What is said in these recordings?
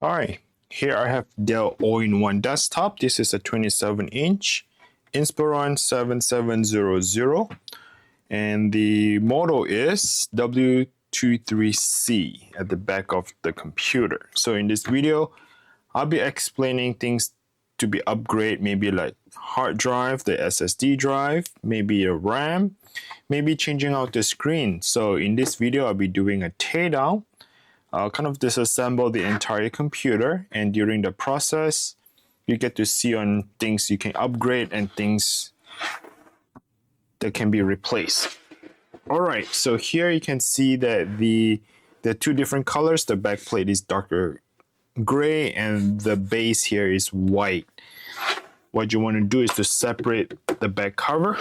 All right, here I have Dell All-in-One desktop. This is a 27-inch Inspiron 7700, and the model is W23C at the back of the computer. So in this video, I'll be explaining things to be upgraded, maybe like hard drive, the SSD drive, maybe a RAM, maybe changing out the screen. So in this video, I'll be doing a teardown. I'll kind of disassemble the entire computer, and during the process, you get to see on things you can upgrade and things that can be replaced. All right, so here you can see that the two different colors. The back plate is darker gray and the base here is white. What you want to do is to separate the back cover.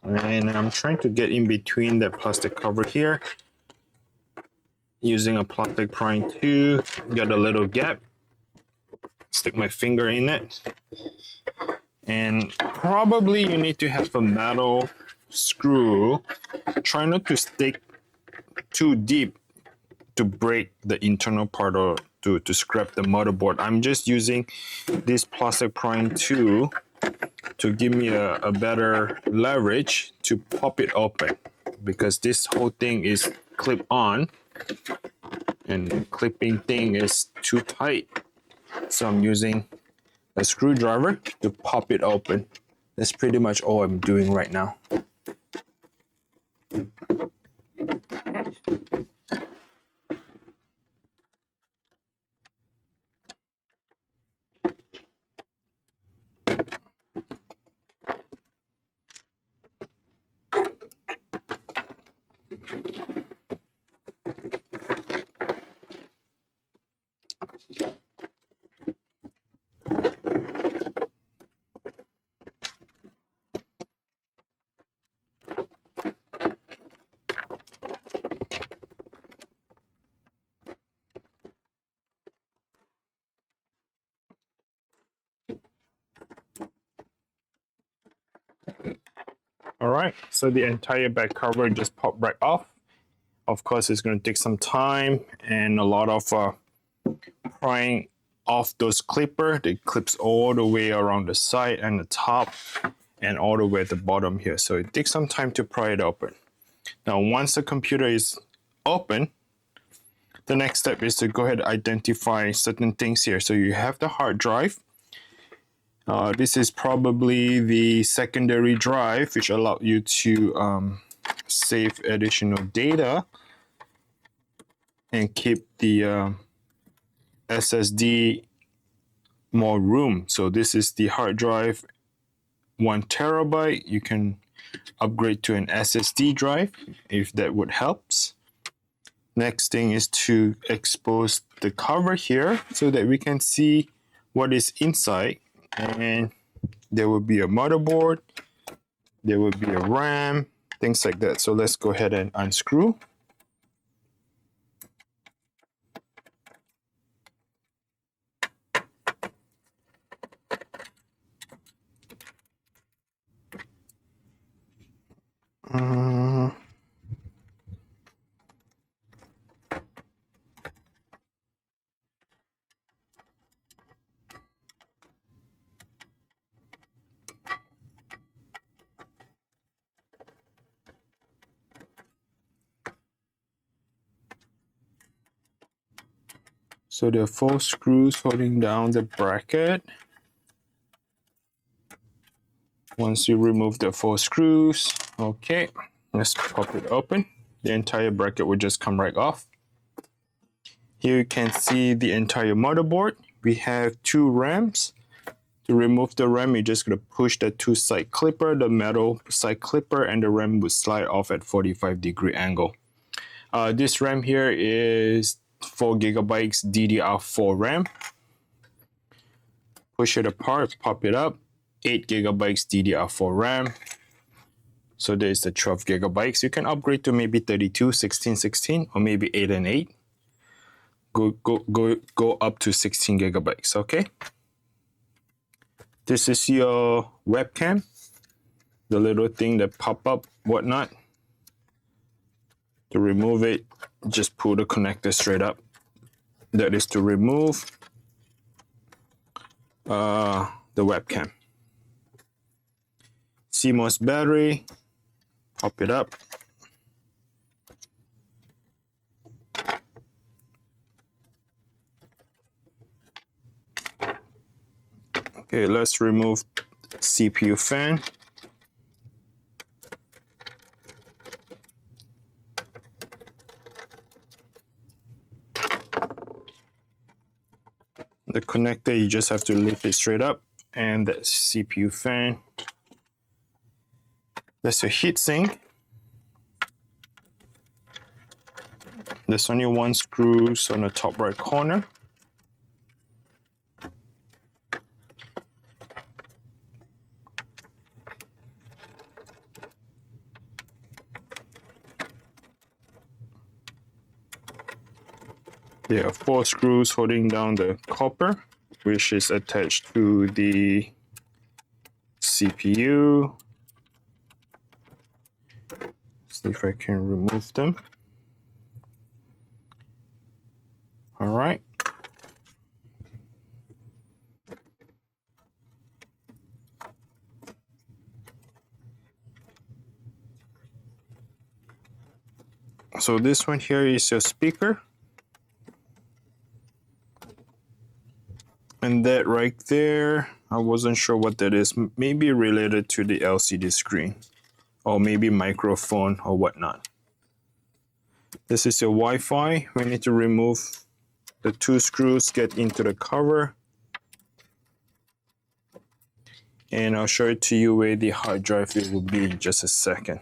And I'm trying to get in between that plastic cover here using a plastic prying tool. Got a little gap. Stick my finger in it. And probably you need to have a metal screw. Try not to stick too deep to break the internal part or to scrap the motherboard. I'm just using this plastic prying tool to give me a better leverage to pop it open, because this whole thing is clip on and clipping thing is too tight. So I'm using a screwdriver to pop it open. That's pretty much all I'm doing right now. All right, so the entire back cover just popped right off. Of course, it's going to take some time and a lot of prying off those clippers. It clips all the way around the side and the top and all the way at the bottom here. So it takes some time to pry it open. Now, once the computer is open, the next step is to go ahead and identify certain things here. So you have the hard drive. This is probably the secondary drive, which allows you to save additional data and keep the SSD more room. So this is the hard drive, 1 terabyte. You can upgrade to an SSD drive if that would help. Next thing is to expose the cover here so that we can see what is inside. And there will be a motherboard, there will be a RAM, things like that. So let's go ahead and unscrew. So there are 4 screws holding down the bracket. Once you remove the 4 screws, okay, let's pop it open. The entire bracket will just come right off. Here you can see the entire motherboard. We have 2 RAMs. To remove the RAM, you're just going to push the 2 side clipper, the metal side clipper, and the RAM will slide off at 45-degree angle. This RAM here is 4 gigabytes DDR4 RAM. Push it apart, pop it up. 8 gigabytes DDR4 RAM. So there's the 12 gigabytes. You can upgrade to maybe 32, 16, 16, or maybe 8 and 8. Go up to 16 gigabytes, okay? This is your webcam, the little thing that pop up, whatnot. To remove it, just pull the connector straight up. That is to remove the webcam. CMOS battery, pop it up. Okay, let's remove CPU fan. The connector, you just have to lift it straight up, and the CPU fan. That's a heatsink. There's only one screw on the top right corner. There are 4 screws holding down the copper, which is attached to the CPU. See if I can remove them. All right. So this one here is your speaker. And that right there, I wasn't sure what that is. Maybe related to the LCD screen, or maybe microphone or whatnot. This is your Wi-Fi. We need to remove the 2 screws, get into the cover. And I'll show it to you where the hard drive will be in just a second.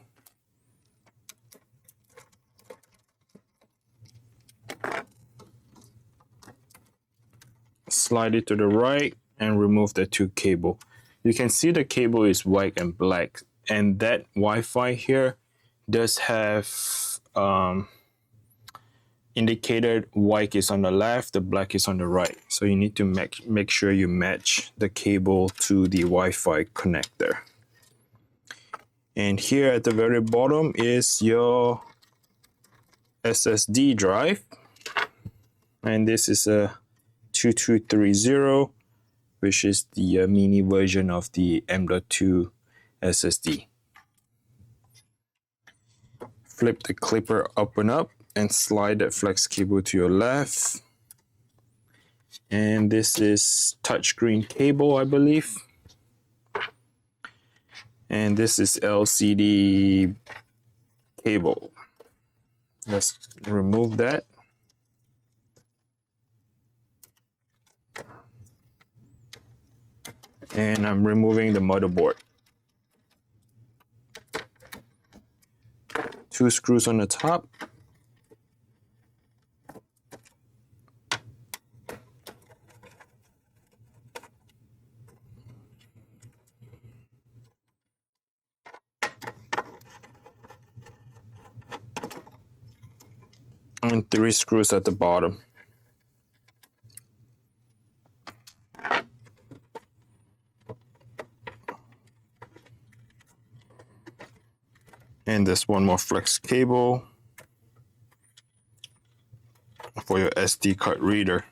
Slide it to the right and remove the 2 cable. You can see the cable is white and black, and that Wi-Fi here does have indicated white is on the left, the black is on the right. So you need to make sure you match the cable to the Wi-Fi connector. And here at the very bottom is your SSD drive, and this is a 2230, which is the mini version of the M.2 SSD. Flip the clipper up and up and slide that flex cable to your left. And this is touchscreen cable, I believe. And this is LCD cable. Let's remove that. And I'm removing the motherboard. 2 screws on the top. And 3 screws at the bottom. And there's one more flex cable for your SD card reader.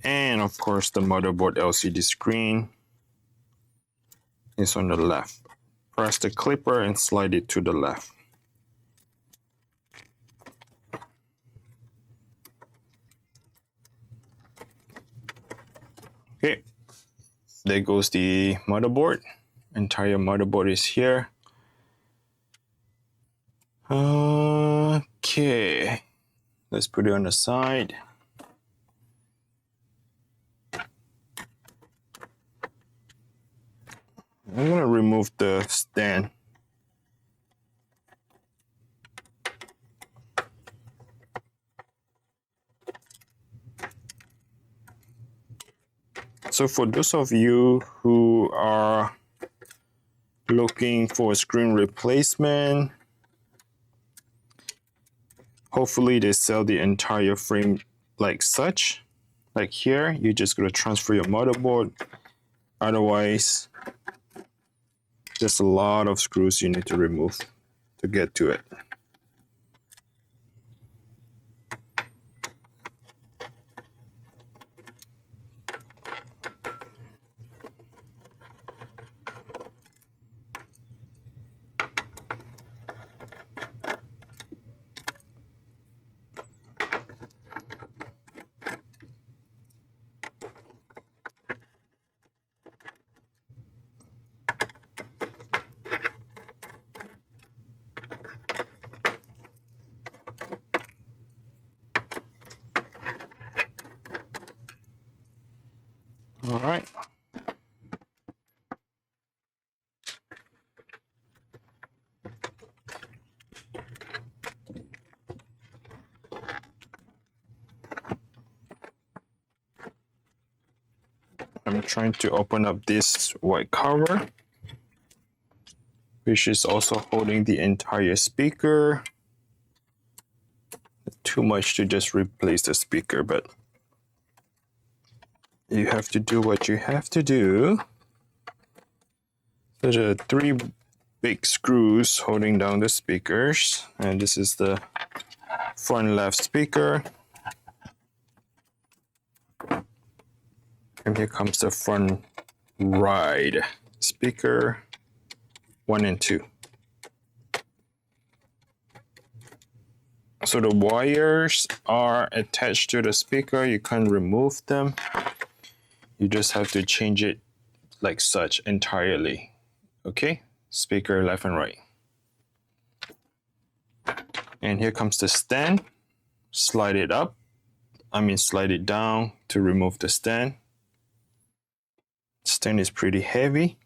And of course, the motherboard LCD screen is on the left. Press the clipper and slide it to the left. Okay, there goes the motherboard. Entire motherboard is here. Okay, let's put it on the side. I'm gonna remove the stand. So for those of you who are looking for a screen replacement, hopefully they sell the entire frame like such. Like here, you're just gonna transfer your motherboard. Otherwise, there's a lot of screws you need to remove to get to it. All right. I'm trying to open up this white cover, which is also holding the entire speaker. Too much to just replace the speaker, but you have to do what you have to do. There are 3 big screws holding down the speakers, and this is the front left speaker. And here comes the front right speaker 1 and 2. So the wires are attached to the speaker. You can't remove them. You just have to change it like such entirely. Okay, speaker left and right. And here comes the stand. Slide it up. Slide it down to remove the stand. Stand is pretty heavy.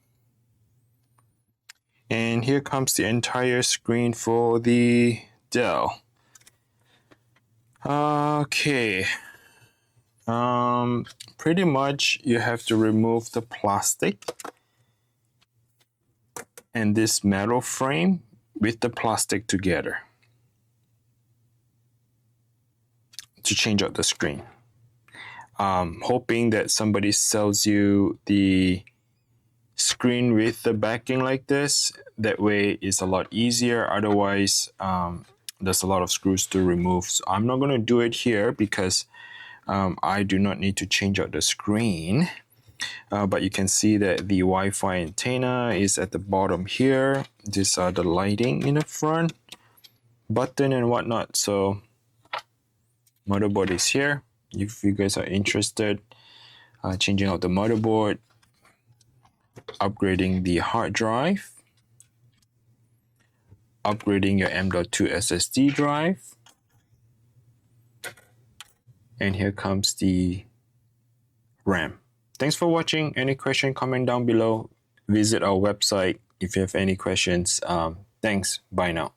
And here comes the entire screen for the Dell. Okay. Pretty much you have to remove the plastic and this metal frame with the plastic together to change out the screen. Hoping that somebody sells you the screen with the backing like this. That way it's a lot easier. Otherwise, there's a lot of screws to remove. So I'm not going to do it here because I do not need to change out the screen. But you can see that the Wi-Fi antenna is at the bottom here. These are the lighting in the front, button and whatnot. So motherboard is here. If you guys are interested, changing out the motherboard, upgrading the hard drive, upgrading your M.2 SSD drive, and here comes the RAM. Thanks for watching. Any question, comment down below. Visit our website if you have any questions. Thanks. Bye now.